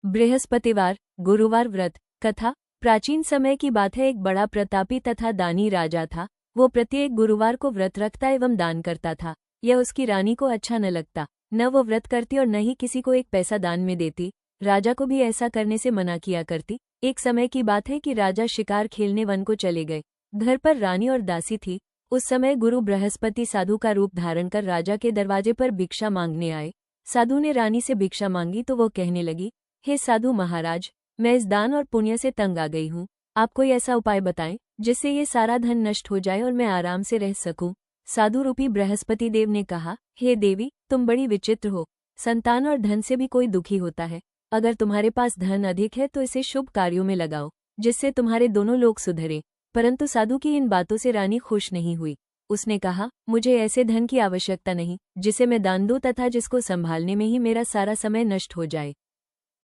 बृहस्पतिवार गुरुवार व्रत कथा। प्राचीन समय की बात है। एक बड़ा प्रतापी तथा दानी राजा था। वो प्रत्येक गुरुवार को व्रत रखता एवं दान करता था। यह उसकी रानी को अच्छा न लगता। न वो व्रत करती और न ही किसी को एक पैसा दान में देती। राजा को भी ऐसा करने से मना किया करती। एक समय की बात है कि राजा शिकार खेलने वन को चले गए। घर पर रानी और दासी थी। उस समय गुरु बृहस्पति साधु का रूप धारण कर राजा के दरवाजे पर भिक्षा मांगने आए। साधु ने रानी से भिक्षा मांगी तो वो कहने लगी, हे साधु महाराज, मैं इस दान और पुण्य से तंग आ गई हूँ। आप कोई ऐसा उपाय बताएं जिससे ये सारा धन नष्ट हो जाए और मैं आराम से रह सकूं। साधु रूपी बृहस्पति देव ने कहा, हे देवी, तुम बड़ी विचित्र हो। संतान और धन से भी कोई दुखी होता है। अगर तुम्हारे पास धन अधिक है तो इसे शुभ कार्यों में लगाओ, जिससे तुम्हारे दोनों लोग सुधरे। परंतु साधु की इन बातों से रानी खुश नहीं हुई। उसने कहा, मुझे ऐसे धन की आवश्यकता नहीं जिसे मैं दान दूं तथा जिसको संभालने में ही मेरा सारा समय नष्ट हो जाए।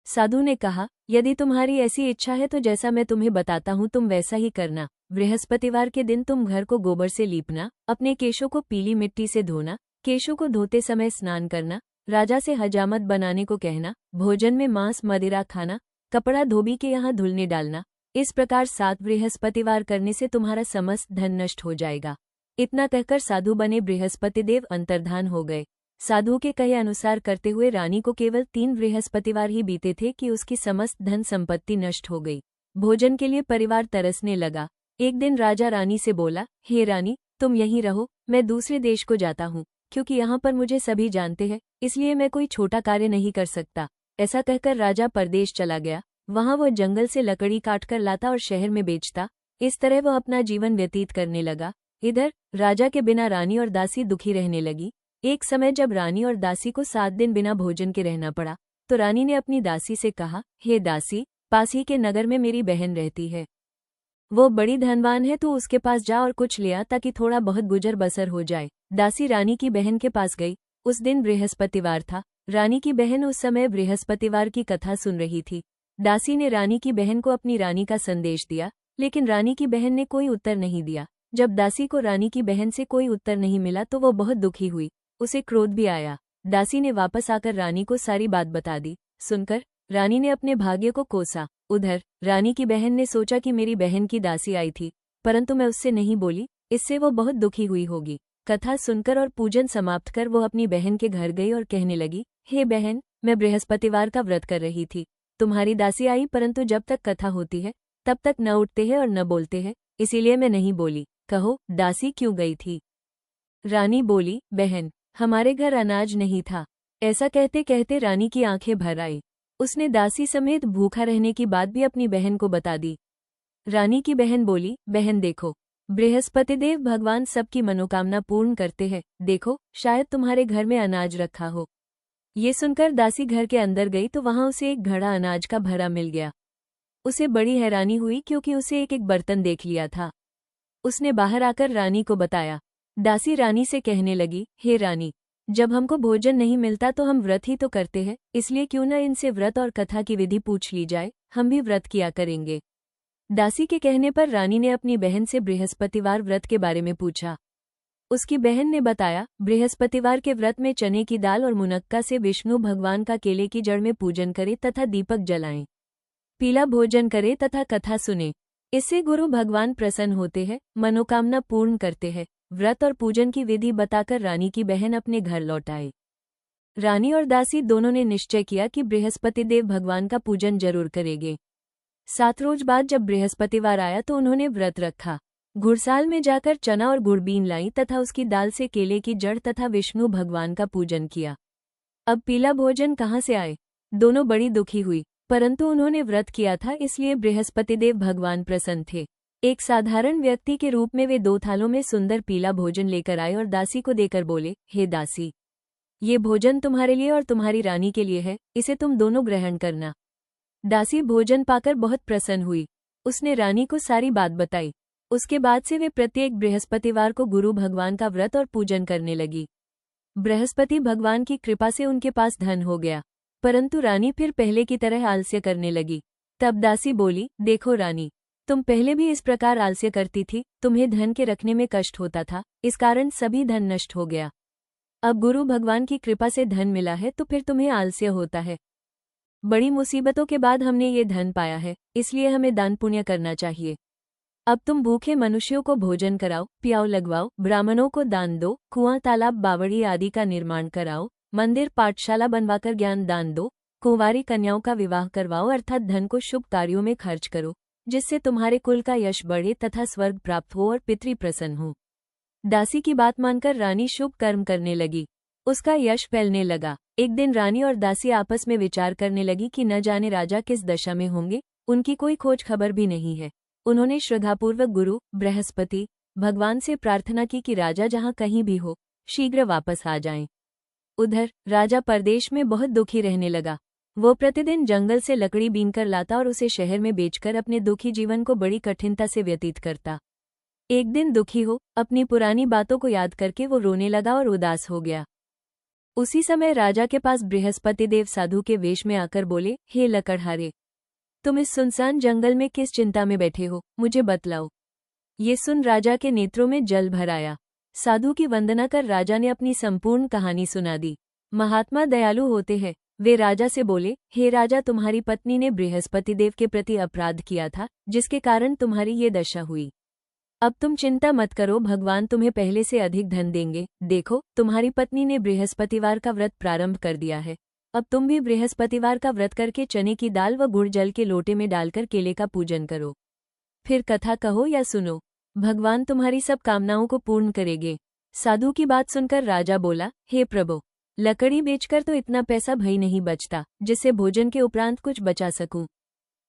साधु ने कहा, यदि तुम्हारी ऐसी इच्छा है तो जैसा मैं तुम्हें बताता हूँ तुम वैसा ही करना। बृहस्पतिवार के दिन तुम घर को गोबर से लीपना, अपने केशों को पीली मिट्टी से धोना, केशों को धोते समय स्नान करना, राजा से हजामत बनाने को कहना, भोजन में मांस मदिरा खाना, कपड़ा धोबी के यहाँ धुलने डालना। इस प्रकार 7 बृहस्पतिवार करने से तुम्हारा समस्त धन नष्ट हो जाएगा। इतना कहकर साधु बने बृहस्पति देव अंतर्धान हो गए। साधु के कहे अनुसार करते हुए रानी को केवल 3 बृहस्पतिवार ही बीते थे कि उसकी समस्त धन संपत्ति नष्ट हो गई। भोजन के लिए परिवार तरसने लगा। एक दिन राजा रानी से बोला, हे रानी, तुम यहीं रहो, मैं दूसरे देश को जाता हूँ, क्योंकि यहाँ पर मुझे सभी जानते हैं, इसलिए मैं कोई छोटा कार्य नहीं कर सकता। ऐसा कहकर राजा परदेश चला गया। वहाँ वो जंगल से लकड़ी काटकर लाता और शहर में बेचता। इस तरह वह अपना जीवन व्यतीत करने लगा। इधर राजा के बिना रानी और दासी दुखी रहने लगी। एक समय जब रानी और दासी को 7 दिन बिना भोजन के रहना पड़ा, तो रानी ने अपनी दासी से कहा, हे दासी, पास ही के नगर में मेरी बहन रहती है। वो बड़ी धनवान है, तो उसके पास जा और कुछ ले आ ताकि थोड़ा बहुत गुजर बसर हो जाए। दासी रानी की बहन के पास गई। उस दिन बृहस्पतिवार था। रानी की बहन उस समय बृहस्पतिवार की कथा सुन रही थी। दासी ने रानी की बहन को अपनी रानी का संदेश दिया, लेकिन रानी की बहन ने कोई उत्तर नहीं दिया। जब दासी को रानी की बहन से कोई उत्तर नहीं मिला तो वो बहुत दुखी हुई। उसे क्रोध भी आया। दासी ने वापस आकर रानी को सारी बात बता दी। सुनकर रानी ने अपने भाग्य को कोसा। उधर रानी की बहन ने सोचा कि मेरी बहन की दासी आई थी, परंतु मैं उससे नहीं बोली, इससे वो बहुत दुखी हुई होगी। कथा सुनकर और पूजन समाप्त कर वो अपनी बहन के घर गई और कहने लगी, हे बहन, मैं बृहस्पतिवार का व्रत कर रही थी। तुम्हारी दासी आई, परंतु जब तक कथा होती है तब तक न उठते हैं और न बोलते हैं, इसीलिए मैं नहीं बोली। कहो, दासी क्यों गई थी? रानी बोली, बहन, हमारे घर अनाज नहीं था। ऐसा कहते कहते रानी की आंखें भर आई। उसने दासी समेत भूखा रहने की बात भी अपनी बहन को बता दी। रानी की बहन बोली, बहन देखो, बृहस्पतिदेव भगवान सबकी मनोकामना पूर्ण करते हैं। देखो, शायद तुम्हारे घर में अनाज रखा हो। ये सुनकर दासी घर के अंदर गई तो वहां उसे एक घड़ा अनाज का भरा मिल गया। उसे बड़ी हैरानी हुई क्योंकि उसे एक एक बर्तन देख लिया था। उसने बाहर आकर रानी को बताया। दासी रानी से कहने लगी, हे रानी, जब हमको भोजन नहीं मिलता तो हम व्रत ही तो करते हैं, इसलिए क्यों न इनसे व्रत और कथा की विधि पूछ ली जाए, हम भी व्रत किया करेंगे। दासी के कहने पर रानी ने अपनी बहन से बृहस्पतिवार व्रत के बारे में पूछा। उसकी बहन ने बताया, बृहस्पतिवार के व्रत में चने की दाल और मुनक्का से विष्णु भगवान का केले की जड़ में पूजन करे तथा दीपक जलाएं, पीला भोजन करे तथा कथा सुने। इससे गुरु भगवान प्रसन्न होते हैं, मनोकामना पूर्ण करते हैं। व्रत और पूजन की विधि बताकर रानी की बहन अपने घर लौट आई। रानी और दासी दोनों ने निश्चय किया कि बृहस्पतिदेव भगवान का पूजन जरूर करेंगे। 7 रोज बाद जब बृहस्पतिवार आया तो उन्होंने व्रत रखा। घुड़साल में जाकर चना और गुड़ बीन लाई तथा उसकी दाल से केले की जड़ तथा विष्णु भगवान का पूजन किया। अब पीला भोजन कहाँ से आए? दोनों बड़ी दुखी हुई, परंतु उन्होंने व्रत किया था, इसलिए बृहस्पतिदेव भगवान प्रसन्न थे। एक साधारण व्यक्ति के रूप में वे 2 थालों में सुंदर पीला भोजन लेकर आए और दासी को देकर बोले, हे दासी, ये भोजन तुम्हारे लिए और तुम्हारी रानी के लिए है, इसे तुम दोनों ग्रहण करना। दासी भोजन पाकर बहुत प्रसन्न हुई। उसने रानी को सारी बात बताई। उसके बाद से वे प्रत्येक बृहस्पतिवार को गुरु भगवान का व्रत और पूजन करने लगी। बृहस्पति भगवान की कृपा से उनके पास धन हो गया, परंतु रानी फिर पहले की तरह आलस्य करने लगी। तब दासी बोली, देखो रानी, तुम पहले भी इस प्रकार आलस्य करती थी, तुम्हें धन के रखने में कष्ट होता था, इस कारण सभी धन नष्ट हो गया। अब गुरु भगवान की कृपा से धन मिला है तो फिर तुम्हें आलस्य होता है। बड़ी मुसीबतों के बाद हमने ये धन पाया है, इसलिए हमें दान पुण्य करना चाहिए। अब तुम भूखे मनुष्यों को भोजन कराओ, प्याऊ लगवाओ, ब्राह्मणों को दान दो, कुआं तालाब बावड़ी आदि का निर्माण कराओ, मंदिर पाठशाला बनवाकर ज्ञान दान दो, कुंवारी कन्याओं का विवाह करवाओ, अर्थात धन को शुभ कार्यों में खर्च करो, जिससे तुम्हारे कुल का यश बढ़े तथा स्वर्ग प्राप्त हो और पितृ प्रसन्न हो। दासी की बात मानकर रानी शुभ कर्म करने लगी। उसका यश फैलने लगा। एक दिन रानी और दासी आपस में विचार करने लगी कि न जाने राजा किस दशा में होंगे, उनकी कोई खोज खबर भी नहीं है। उन्होंने श्रद्धापूर्वक गुरु बृहस्पति भगवान से प्रार्थना की कि राजा जहाँ कहीं भी हो, शीघ्र वापस आ जाएं। उधर राजा परदेश में बहुत दुखी रहने लगा। वो प्रतिदिन जंगल से लकड़ी बीनकर लाता और उसे शहर में बेचकर अपने दुखी जीवन को बड़ी कठिनता से व्यतीत करता। एक दिन दुखी हो, अपनी पुरानी बातों को याद करके वो रोने लगा और उदास हो गया। उसी समय राजा के पास बृहस्पति देव साधु के वेश में आकर बोले, हे लकड़हारे, तुम इस सुनसान जंगल में किस चिंता में बैठे हो, मुझे बतलाओ। ये सुन राजा के नेत्रों में जल भर आया। साधु की वंदना कर राजा ने अपनी संपूर्ण कहानी सुना दी। महात्मा दयालु होते हैं। वे राजा से बोले, हे राजा, तुम्हारी पत्नी ने बृहस्पति देव के प्रति अपराध किया था, जिसके कारण तुम्हारी ये दशा हुई। अब तुम चिंता मत करो, भगवान तुम्हें पहले से अधिक धन देंगे। देखो, तुम्हारी पत्नी ने बृहस्पतिवार का व्रत प्रारंभ कर दिया है। अब तुम भी बृहस्पतिवार का व्रत करके चने की दाल व गुड़ जल के लोटे में डालकर केले का पूजन करो। फिर कथा कहो या सुनो, भगवान तुम्हारी सब कामनाओं को पूर्ण करेंगे। साधु की बात सुनकर राजा बोला, हे प्रभु, लकड़ी बेचकर तो इतना पैसा भई नहीं बचता, जिससे भोजन के उपरांत कुछ बचा सकूं।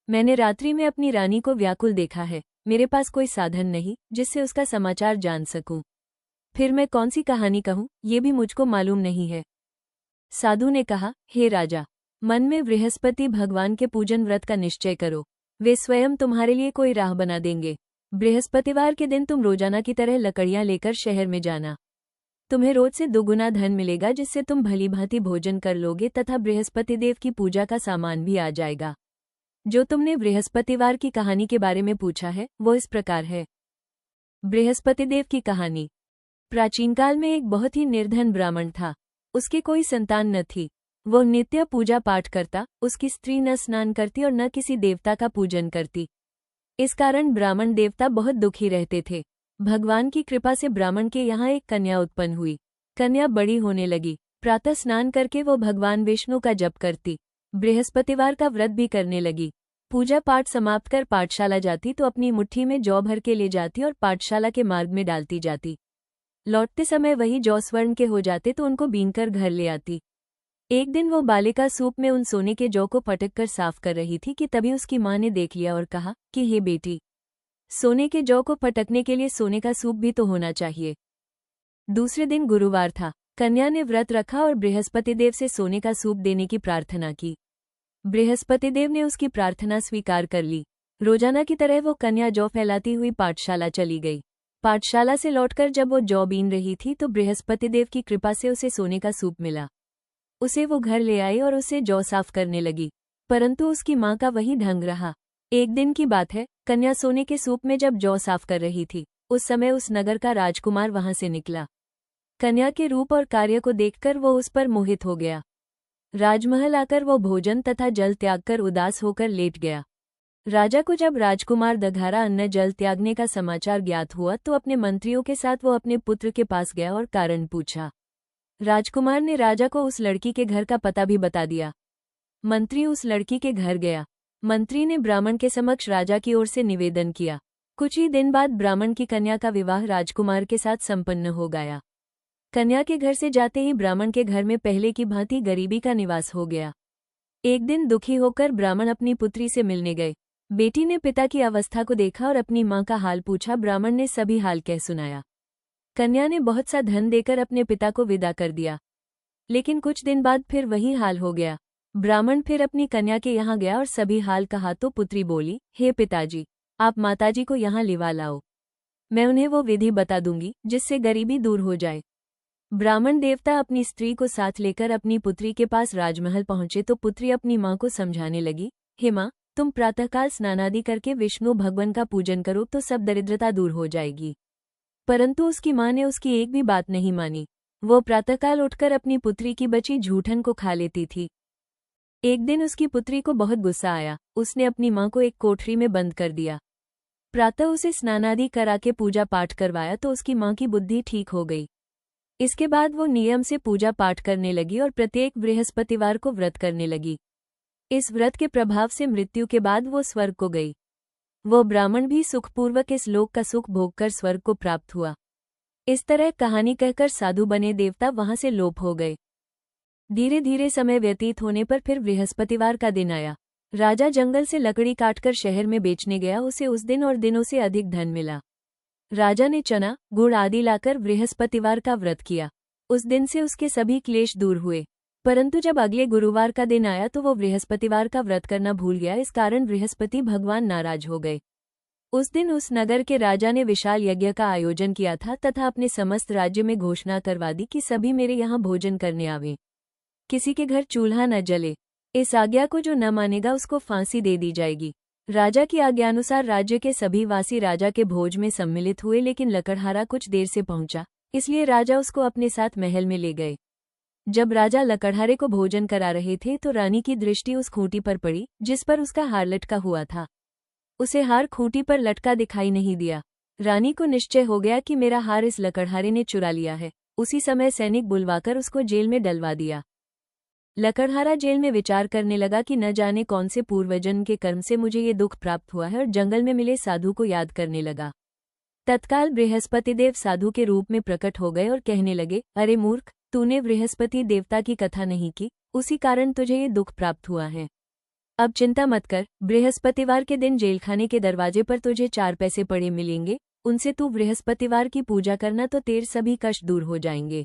मैंने रात्रि में अपनी रानी को व्याकुल देखा है। मेरे पास कोई साधन नहीं जिससे उसका समाचार जान सकूं। फिर मैं कौन सी कहानी कहूं, ये भी मुझको मालूम नहीं है। साधु ने कहा, हे राजा, मन में बृहस्पति भगवान के पूजन व्रत का निश्चय करो। वे स्वयं तुम्हारे लिए कोई राह बना देंगे। बृहस्पतिवार के दिन तुम रोजाना की तरह लकड़ियां लेकर शहर में जाना। तुम्हें रोज से दुगुना धन मिलेगा, जिससे तुम भली भांति भोजन कर लोगे तथा बृहस्पति देव की पूजा का सामान भी आ जाएगा। जो तुमने बृहस्पतिवार की कहानी के बारे में पूछा है, वो इस प्रकार है। बृहस्पति देव की कहानी। प्राचीन काल में एक बहुत ही निर्धन ब्राह्मण था। उसकी कोई संतान न थी। वो नित्य पूजा पाठ करता, उसकी स्त्री न स्नान करती और न किसी देवता का पूजन करती। इस कारण ब्राह्मण देवता बहुत दुखी रहते थे। भगवान की कृपा से ब्राह्मण के यहाँ एक कन्या उत्पन्न हुई। कन्या बड़ी होने लगी। प्रातः स्नान करके वो भगवान विष्णु का जप करती, बृहस्पतिवार का व्रत भी करने लगी। पूजा पाठ समाप्त कर पाठशाला जाती तो अपनी मुट्ठी में जौ भर के ले जाती और पाठशाला के मार्ग में डालती जाती। लौटते समय वही जौ स्वर्ण के हो जाते तो उनको बीनकर घर ले आती। एक दिन वो बालिका सूप में उन सोने के जौ को पटक कर साफ कर रही थी कि तभी उसकी माँ ने देख लिया और कहा कि हे बेटी, सोने के जौ को पटकने के लिए सोने का सूप भी तो होना चाहिए। दूसरे दिन गुरुवार था। कन्या ने व्रत रखा और बृहस्पति देव से सोने का सूप देने की प्रार्थना की। बृहस्पति देव ने उसकी प्रार्थना स्वीकार कर ली। रोजाना की तरह वो कन्या जौ फैलाती हुई पाठशाला चली गई। पाठशाला से लौटकर जब वो जौ बीन रही थी तो बृहस्पति देव की कृपा से उसे सोने का सूप मिला। उसे वो घर ले आई और उसे जौ साफ करने लगी, परंतु उसकी माँ का वही ढंग रहा। एक दिन की बात है, कन्या सोने के सूप में जब जौ साफ कर रही थी, उस समय उस नगर का राजकुमार वहां से निकला। कन्या के रूप और कार्य को देखकर वो उस पर मोहित हो गया। राजमहल आकर वो भोजन तथा जल त्याग कर उदास होकर लेट गया। राजा को जब राजकुमार दघारा अन्न जल त्यागने का समाचार ज्ञात हुआ तो अपने मंत्रियों के साथ वो अपने पुत्र के पास गया और कारण पूछा। राजकुमार ने राजा को उस लड़की के घर का पता भी बता दिया। मंत्री उस लड़की के घर गया। मंत्री ने ब्राह्मण के समक्ष राजा की ओर से निवेदन किया। कुछ ही दिन बाद ब्राह्मण की कन्या का विवाह राजकुमार के साथ संपन्न हो गया। कन्या के घर से जाते ही ब्राह्मण के घर में पहले की भांति गरीबी का निवास हो गया। एक दिन दुखी होकर ब्राह्मण अपनी पुत्री से मिलने गए। बेटी ने पिता की अवस्था को देखा और अपनी माँ का हाल पूछा। ब्राह्मण ने सभी हाल कह सुनाया। कन्या ने बहुत सा धन देकर अपने पिता को विदा कर दिया, लेकिन कुछ दिन बाद फिर वही हाल हो गया। ब्राह्मण फिर अपनी कन्या के यहाँ गया और सभी हाल कहा तो पुत्री बोली, हे पिताजी, आप माताजी को यहाँ लिवा लाओ, मैं उन्हें वो विधि बता दूंगी जिससे गरीबी दूर हो जाए। ब्राह्मण देवता अपनी स्त्री को साथ लेकर अपनी पुत्री के पास राजमहल पहुंचे तो पुत्री अपनी माँ को समझाने लगी, हे माँ, तुम प्रातःकाल स्नानादि करके विष्णु भगवान का पूजन करो तो सब दरिद्रता दूर हो जाएगी। परंतु उसकी माँ ने उसकी एक भी बात नहीं मानी। वो प्रातःकाल उठकर अपनी पुत्री की बची जूठन को खा लेती थी। एक दिन उसकी पुत्री को बहुत गुस्सा आया। उसने अपनी माँ को एक कोठरी में बंद कर दिया। प्रातः उसे स्नानादि करा के पूजा पाठ करवाया तो उसकी माँ की बुद्धि ठीक हो गई। इसके बाद वो नियम से पूजा पाठ करने लगी और प्रत्येक बृहस्पतिवार को व्रत करने लगी। इस व्रत के प्रभाव से मृत्यु के बाद वो स्वर्ग को गई। वो ब्राह्मण भी सुखपूर्वक इस लोक का सुख भोगकर स्वर्ग को प्राप्त हुआ। इस तरह कहानी कहकर साधु बने देवता वहां से लोप हो गए। धीरे धीरे समय व्यतीत होने पर फिर बृहस्पतिवार का दिन आया। राजा जंगल से लकड़ी काटकर शहर में बेचने गया। उसे उस दिन और दिनों से अधिक धन मिला। राजा ने चना गुड़ आदि लाकर बृहस्पतिवार का व्रत किया। उस दिन से उसके सभी क्लेश दूर हुए। परंतु जब अगले गुरुवार का दिन आया तो वो बृहस्पतिवार का व्रत करना भूल गया। इस कारण बृहस्पति भगवान नाराज हो गए। उस दिन उस नगर के राजा ने विशाल यज्ञ का आयोजन किया था तथा अपने समस्त राज्य में घोषणा करवा दी कि सभी मेरे यहाँ भोजन करने आवे, किसी के घर चूल्हा न जले। इस आज्ञा को जो न मानेगा उसको फांसी दे दी जाएगी। राजा की आज्ञानुसार राज्य के सभी वासी राजा के भोज में सम्मिलित हुए, लेकिन लकड़हारा कुछ देर से पहुंचा, इसलिए राजा उसको अपने साथ महल में ले गए। जब राजा लकड़हारे को भोजन करा रहे थे तो रानी की दृष्टि उस खूंटी पर पड़ी जिस पर उसका हार लटका हुआ था। उसे हार खूंटी पर लटका दिखाई नहीं दिया। रानी को निश्चय हो गया कि मेरा हार इस लकड़हारे ने चुरा लिया है। उसी समय सैनिक बुलवाकर उसको जेल में डलवा दिया। लकड़हारा जेल में विचार करने लगा कि न जाने कौन से पूर्वजन्म के कर्म से मुझे ये दुख प्राप्त हुआ है, और जंगल में मिले साधु को याद करने लगा। तत्काल बृहस्पतिदेव साधु के रूप में प्रकट हो गए और कहने लगे, अरे मूर्ख, तूने बृहस्पति देवता की कथा नहीं की, उसी कारण तुझे ये दुख प्राप्त हुआ है। अब चिंता मत कर, बृहस्पतिवार के दिन जेलखाने के दरवाजे पर तुझे 4 पैसे पड़े मिलेंगे, उनसे तू बृहस्पतिवार की पूजा करना तो तेरे सभी कष्ट दूर हो जाएंगे।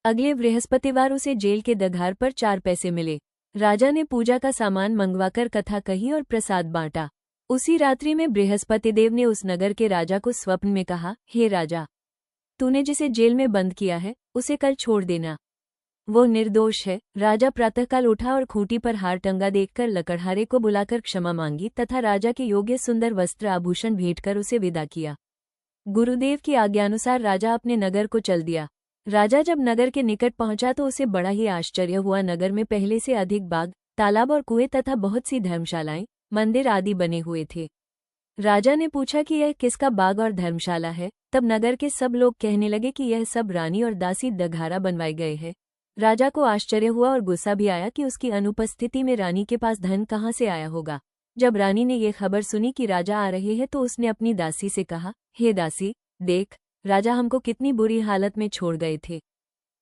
अगले बृहस्पतिवार उसे जेल के दघार पर 4 पैसे मिले। राजा ने पूजा का सामान मंगवाकर कथा कही और प्रसाद बांटा। उसी रात्रि में बृहस्पतिदेव ने उस नगर के राजा को स्वप्न में कहा, हे राजा, तूने जिसे जेल में बंद किया है उसे कल छोड़ देना, वो निर्दोष है। राजा प्रातःकाल उठा और खूंटी पर हार टंगा देखकर लकड़हारे को बुलाकर क्षमा मांगी तथा राजा के योग्य सुंदर वस्त्र आभूषण भेंट कर उसे विदा किया। गुरुदेव की आज्ञानुसार राजा अपने नगर को चल दिया। राजा जब नगर के निकट पहुंचा तो उसे बड़ा ही आश्चर्य हुआ। नगर में पहले से अधिक बाग, तालाब और कुएं तथा बहुत सी धर्मशालाएं, मंदिर आदि बने हुए थे। राजा ने पूछा कि यह किसका बाग और धर्मशाला है। तब नगर के सब लोग कहने लगे कि यह सब रानी और दासी दघारा बनवाए गए हैं। राजा को आश्चर्य हुआ और गुस्सा भी आया कि उसकी अनुपस्थिति में रानी के पास धन कहाँ से आया होगा। जब रानी ने यह खबर सुनी कि राजा आ रहे हैं तो उसने अपनी दासी से कहा, हे दासी, देख, राजा हमको कितनी बुरी हालत में छोड़ गए थे।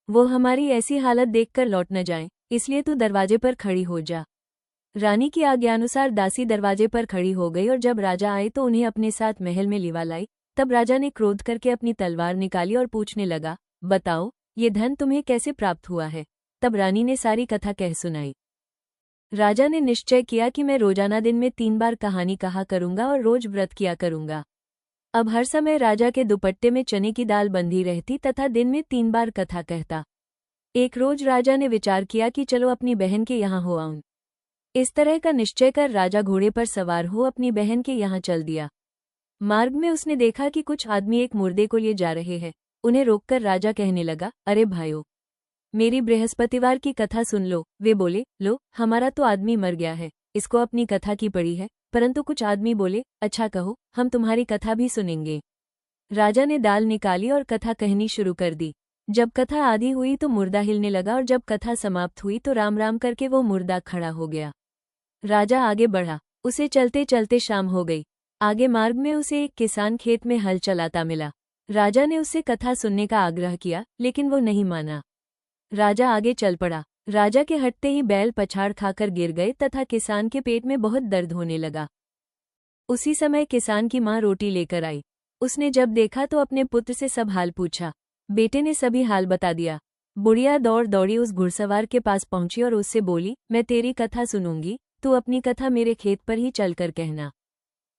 वो हमारी ऐसी हालत देखकर लौट न जाएं, इसलिए तू दरवाजे पर खड़ी हो जा। रानी की आज्ञानुसार दासी दरवाजे पर खड़ी हो गई और जब राजा आए तो उन्हें अपने साथ महल में लिवा लाई। तब राजा ने क्रोध करके अपनी तलवार निकाली और पूछने लगा, बताओ, ये धन तुम्हें कैसे प्राप्त हुआ है। तब रानी ने सारी कथा कह सुनाई। राजा ने निश्चय किया कि मैं रोजाना दिन में 3 बार कहानी कहा करूंगा और रोज व्रत किया करूंगा। अब हर समय राजा के दुपट्टे में चने की दाल बंधी रहती तथा दिन में 3 बार कथा कहता। एक रोज राजा ने विचार किया कि चलो अपनी बहन के यहाँ हो आऊं। इस तरह का निश्चय कर राजा घोड़े पर सवार हो अपनी बहन के यहाँ चल दिया। मार्ग में उसने देखा कि कुछ आदमी एक मुर्दे को लिए जा रहे हैं। उन्हें रोककर राजा कहने लगा, अरे भाइयों, मेरी बृहस्पतिवार की कथा सुन लो। वे बोले, लो, हमारा तो आदमी मर गया है, इसको अपनी कथा की पड़ी है। परंतु कुछ आदमी बोले, अच्छा कहो, हम तुम्हारी कथा भी सुनेंगे। राजा ने दाल निकाली और कथा कहनी शुरू कर दी। जब कथा आधी हुई तो मुर्दा हिलने लगा और जब कथा समाप्त हुई तो राम राम करके वो मुर्दा खड़ा हो गया। राजा आगे बढ़ा। उसे चलते चलते शाम हो गई। आगे मार्ग में उसे एक किसान खेत में हल चलाता मिला। राजा ने उससे कथा सुनने का आग्रह किया, लेकिन वो नहीं माना। राजा आगे चल पड़ा। राजा के हटते ही बैल पछाड़ खाकर गिर गए तथा किसान के पेट में बहुत दर्द होने लगा। उसी समय किसान की माँ रोटी लेकर आई। उसने जब देखा तो अपने पुत्र से सब हाल पूछा। बेटे ने सभी हाल बता दिया। बुढ़िया दौड़ दौड़ी उस घुड़सवार के पास पहुंची और उससे बोली, मैं तेरी कथा सुनूंगी, तू अपनी कथा मेरे खेत पर ही चलकर कहना।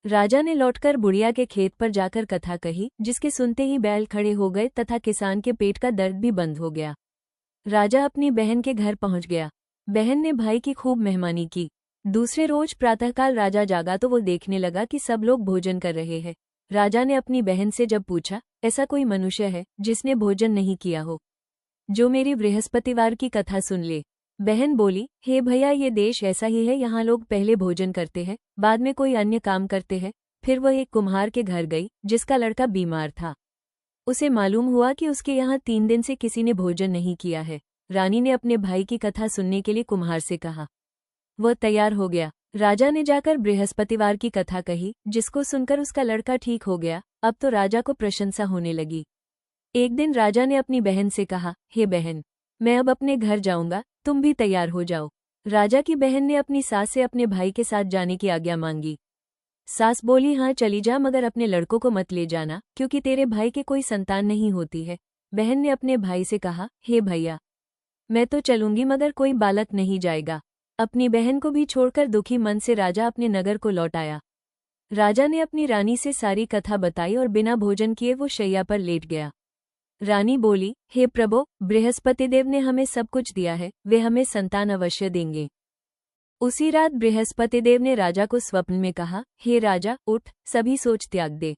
राजा ने लौटकर बुढ़िया के खेत पर जाकर कथा कही, जिसके सुनते ही बैल खड़े हो गए तथा किसान के पेट का दर्द भी बंद हो गया। राजा अपनी बहन के घर पहुंच गया। बहन ने भाई की खूब मेहमानी की। दूसरे रोज प्रातःकाल राजा जागा तो वो देखने लगा कि सब लोग भोजन कर रहे हैं। राजा ने अपनी बहन से जब पूछा, ऐसा कोई मनुष्य है जिसने भोजन नहीं किया हो, जो मेरी बृहस्पतिवार की कथा सुन ले। बहन बोली, हे भैया, ये देश ऐसा ही है, यहाँ लोग पहले भोजन करते हैं, बाद में कोई अन्य काम करते हैं। फिर वह एक कुम्हार के घर गई जिसका लड़का बीमार था। उसे मालूम हुआ कि उसके यहाँ 3 दिन से किसी ने भोजन नहीं किया है। रानी ने अपने भाई की कथा सुनने के लिए कुम्हार से कहा। वह तैयार हो गया। राजा ने जाकर बृहस्पतिवार की कथा कही, जिसको सुनकर उसका लड़का ठीक हो गया। अब तो राजा को प्रशंसा होने लगी। एक दिन राजा ने अपनी बहन से कहा, हे बहन, मैं अब अपने घर जाऊंगा, तुम भी तैयार हो जाओ। राजा की बहन ने अपनी सास से अपने भाई के साथ जाने की आज्ञा मांगी। सास बोली, हाँ चली जा, मगर अपने लड़कों को मत ले जाना, क्योंकि तेरे भाई के कोई संतान नहीं होती है। बहन ने अपने भाई से कहा, हे भैया, मैं तो चलूंगी, मगर कोई बालक नहीं जाएगा। अपनी बहन को भी छोड़कर दुखी मन से राजा अपने नगर को लौट आया। राजा ने अपनी रानी से सारी कथा बताई और बिना भोजन किए वो शैया पर लेट गया। रानी बोली, हे प्रभु, बृहस्पतिदेव ने हमें सब कुछ दिया है, वे हमें संतान अवश्य देंगे। उसी रात बृहस्पतिदेव ने राजा को स्वप्न में कहा, हे राजा, उठ, सभी सोच त्याग दे,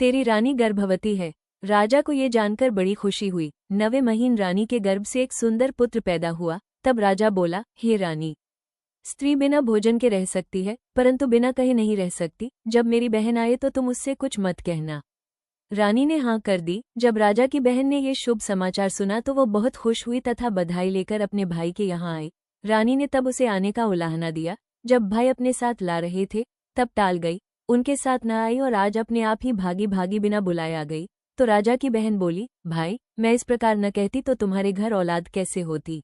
तेरी रानी गर्भवती है। राजा को ये जानकर बड़ी खुशी हुई। 9वें महीने रानी के गर्भ से एक सुंदर पुत्र पैदा हुआ। तब राजा बोला, हे रानी, स्त्री बिना भोजन के रह सकती है, परंतु बिना कहे नहीं रह सकती। जब मेरी बहन आए तो तुम उससे कुछ मत कहना। रानी ने हाँ कर दी। जब राजा की बहन ने ये शुभ समाचार सुना तो वो बहुत खुश हुई तथा बधाई लेकर अपने भाई के यहाँ आई। रानी ने तब उसे आने का उलाहना दिया। जब भाई अपने साथ ला रहे थे तब टाल गई, उनके साथ न आई और आज अपने आप ही भागी भागी बिना बुलाए आ गई। तो राजा की बहन बोली, भाई, मैं इस प्रकार न कहती तो तुम्हारे घर औलाद कैसे होती।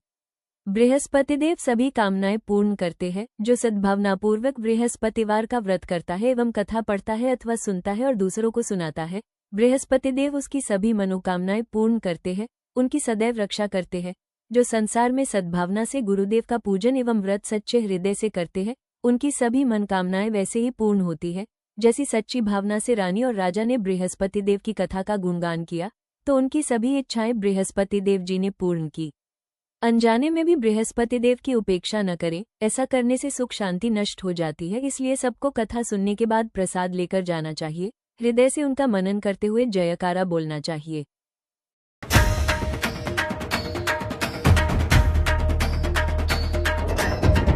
बृहस्पतिदेव सभी कामनाएं पूर्ण करते हैं। जो सद्भावनापूर्वक बृहस्पतिवार का व्रत करता है एवं कथा पढ़ता है अथवा सुनता है और दूसरों को सुनाता है, बृहस्पतिदेव उसकी सभी मनोकामनाएं पूर्ण करते हैं, उनकी सदैव रक्षा करते हैं। जो संसार में सद्भावना से गुरुदेव का पूजन एवं व्रत सच्चे हृदय से करते हैं, उनकी सभी मनोकामनाएं वैसे ही पूर्ण होती है। जैसी सच्ची भावना से रानी और राजा ने बृहस्पतिदेव की कथा का गुणगान किया तो उनकी सभी इच्छाएं बृहस्पतिदेव जी ने पूर्ण की। अनजाने में भी बृहस्पतिदेव की उपेक्षा न करें, ऐसा करने से सुख शांति नष्ट हो जाती है। इसलिए सबको कथा सुनने के बाद प्रसाद लेकर जाना चाहिए। हृदय से उनका मनन करते हुए जयकारा बोलना चाहिए।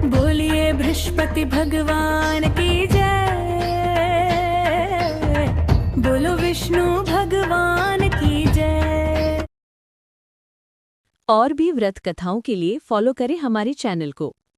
बोलिए बृहस्पति भगवान की जय, बोलो विष्णु भगवान की जय। और भी व्रत कथाओं के लिए फॉलो करें हमारे चैनल को।